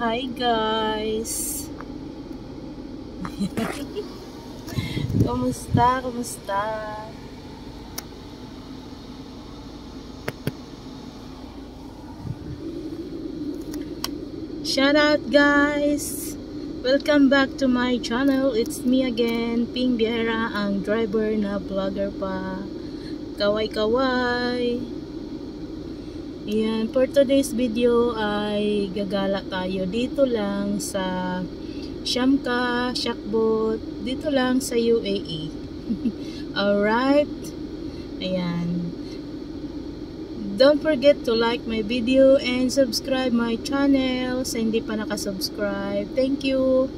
Hi guys. Kumusta? Kumusta? Shout out guys. Welcome back to my channel. It's me again, Ping Biera, ang driver na vlogger pa. Kaway-kaway. Ayan, for today's video ay gagala tayo dito lang sa Shamka, Shakbot, dito lang sa UAE. Alright? Ayan. Don't forget to like my video and subscribe my channel sa hindi pa nakasubscribe. Thank you!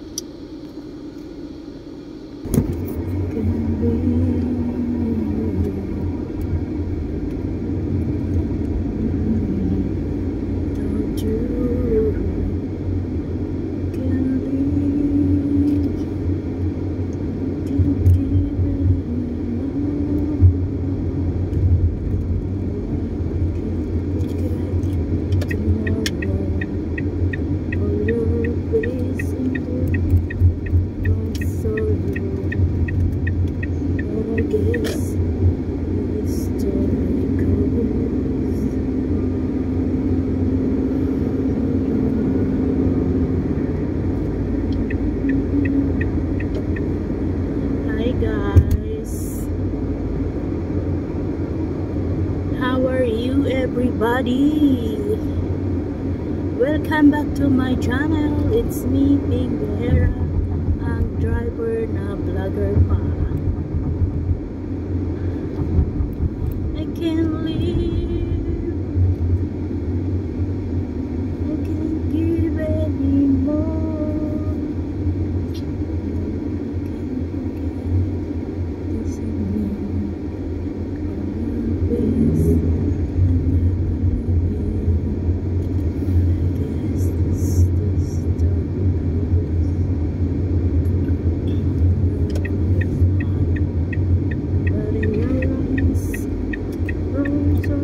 Everybody, welcome back to my channel. It's me, Ping Biera, ang driver na vlogger pa. I can't live, I can't give anymore. This is me. So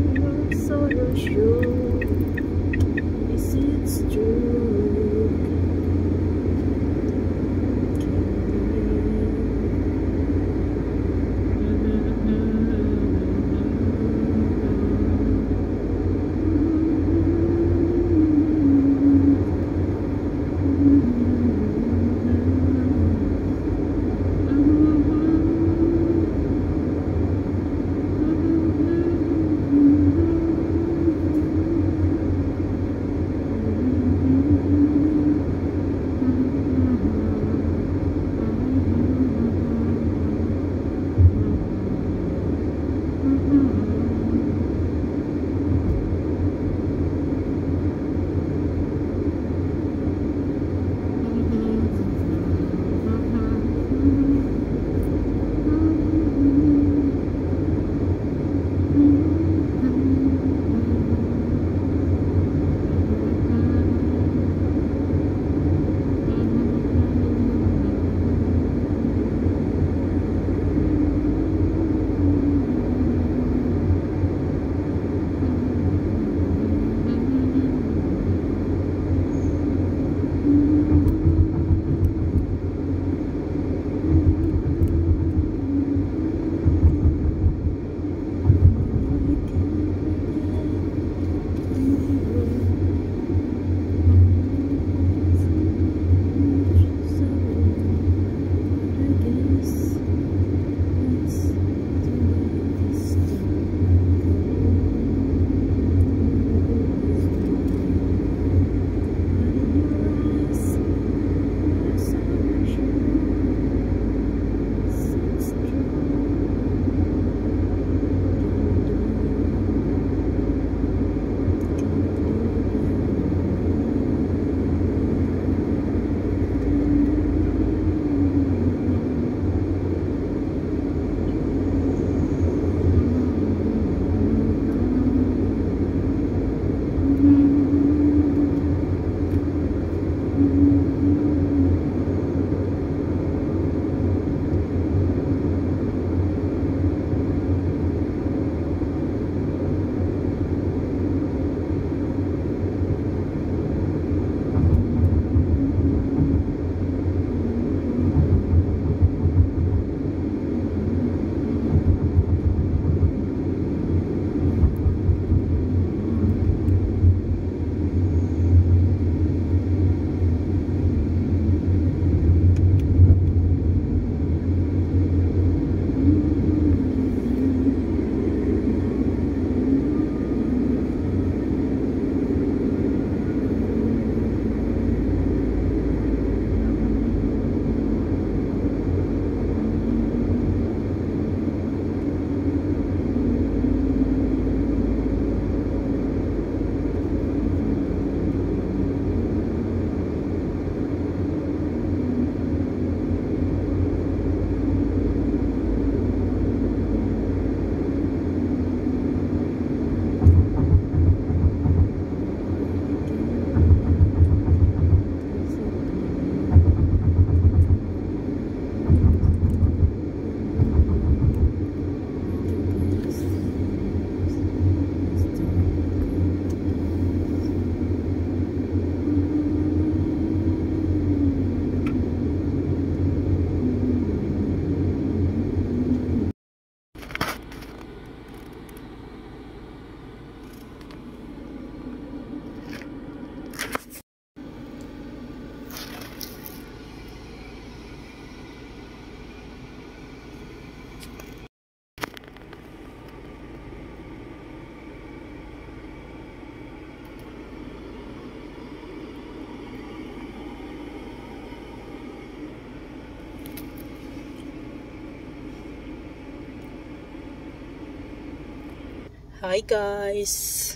Hi guys!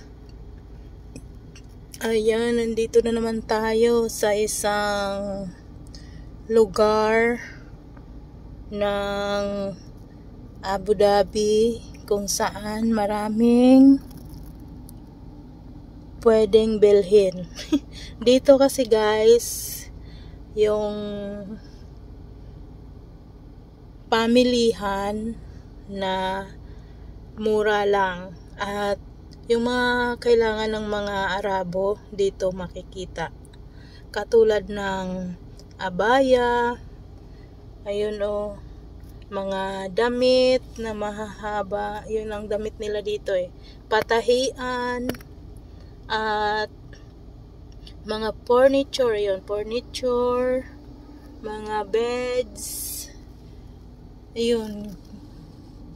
Ayan, nandito na naman tayo sa isang lugar ng Abu Dhabi kung saan maraming pwedeng bilhin. Dito kasi guys, yung pamilihan na mura lang at yung mga kailangan ng mga Arabo dito makikita. Katulad ng abaya, ayun o, mga damit na mahahaba, yun ang damit nila dito patahian, at mga furniture, yun, furniture, mga beds, ayun.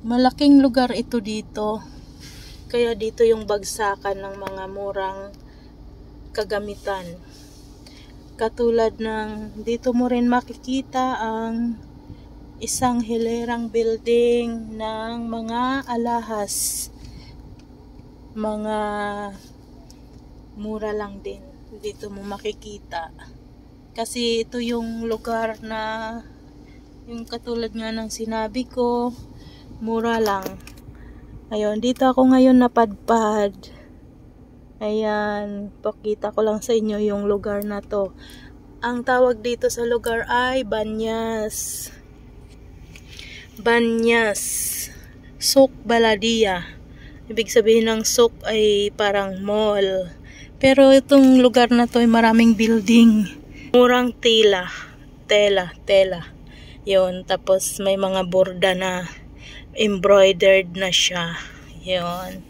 Malaking lugar ito dito. Kaya dito yung bagsakan ng mga murang kagamitan. Katulad ng dito mo rin makikita ang isang hilerang building ng mga alahas. Mga mura lang din. Dito mo makikita. Kasi ito yung lugar na yung katulad nga ng sinabi ko, mura lang. Ayun, dito ako ngayon napadpad. Ayan, pakita ko lang sa inyo yung lugar na to. Ang tawag dito sa lugar ay Banyas. Banyas. Souk Baladia. Ibig sabihin ng souk ay parang mall. Pero itong lugar na to ay maraming building. Murang tela. Yun, tapos may mga borda na embroidered na siya. Yun.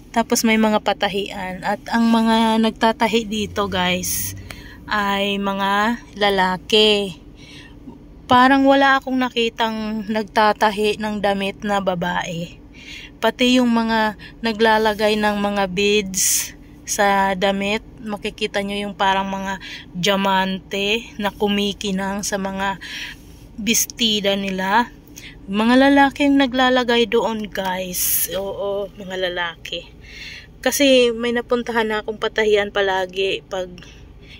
Tapos may mga patahian. At ang mga nagtatahi dito guys ay mga lalaki. Parang wala akong nakitang nagtatahi ng damit na babae. Pati yung mga naglalagay ng mga beads sa damit, makikita nyo yung parang mga diamante na kumikinang sa mga bestida nila. Mga lalaki yung naglalagay doon guys. Oo, mga lalaki. Kasi may napuntahan na akong patahian palagi pag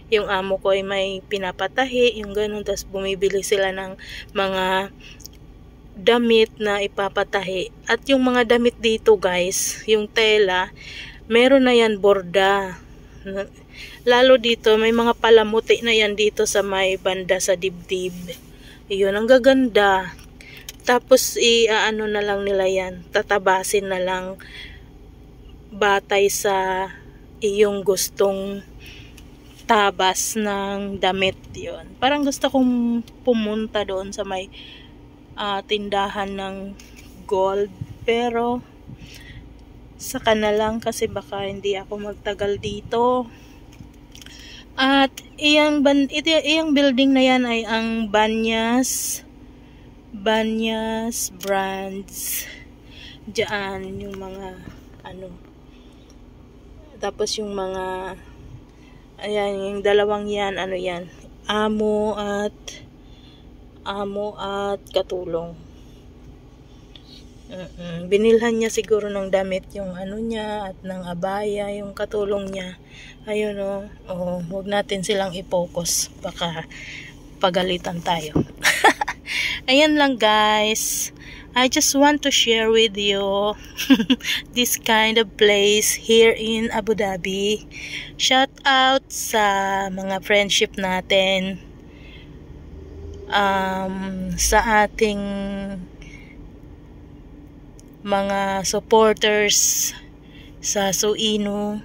yung amo ko ay may pinapatahi, yung ganun. Tapos bumibili sila ng mga damit na ipapatahi. At yung mga damit dito guys, yung tela, meron na yan borda. Lalo dito, may mga palamuti na yan dito sa may banda sa dibdib. Yun, ang gaganda. Tapos ano na lang nila yan, tatabasin na lang batay sa iyong gustong tabas ng damit. Yun. Parang gusto kong pumunta doon sa may tindahan ng gold, pero saka na lang kasi baka hindi ako magtagal dito. At iyang building na yan ay ang Banyas Brands. Diyan yung mga ano. Tapos yung mga ayan, yung dalawang yan, ano yan, amo at katulong. Binilhan niya siguro ng damit yung ano niya at ng abaya yung katulong niya. Ayun huwag natin silang i-focus, baka pagalitan tayo. Ayan lang guys, I just want to share with you this kind of place here in Abu Dhabi. Shout out sa mga friendship natin, sa ating mga supporters sa Suino.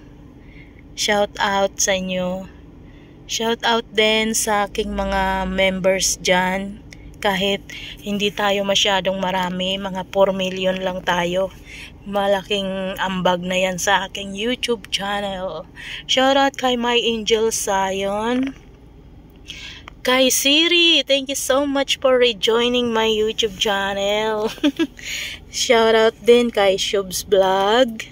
Shout out sa inyo. Shout out din sa aking mga members dyan. Kahit hindi tayo masyadong marami, mga 4 million lang tayo. Malaking ambag na yan sa aking YouTube channel. Shout out kay My Angel Zion. Kay Siri, thank you so much for rejoining my YouTube channel. Shout out din kay Shubs Vlog.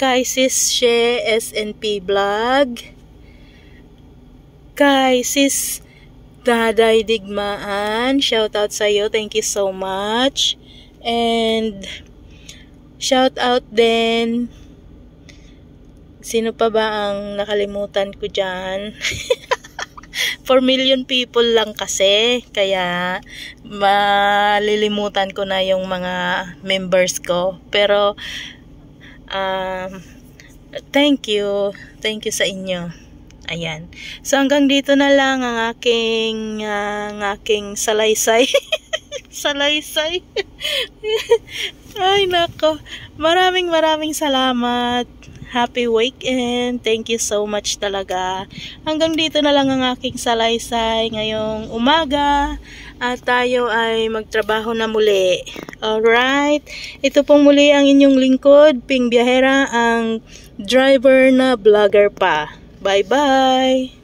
Kay Sis She SNP Vlog. Kay Sis Daday Digmaan, shout out sa iyo, thank you so much. And Shout out din. Sino pa ba ang nakalimutan ko dyan? 4 million people lang kasi. Kaya malilimutan ko na yung mga members ko. Pero thank you. Thank you sa inyo. Ayan. So hanggang dito na lang ang aking salaysay. Salaysay. Ay nako. Maraming salamat. Happy weekend. Thank you so much talaga. Hanggang dito na lang ang aking salaysay ngayong umaga. At tayo ay magtrabaho na muli. Alright. Ito pong muli ang inyong lingkod, Ping Biyahera, ang driver na vlogger pa. Bye-bye.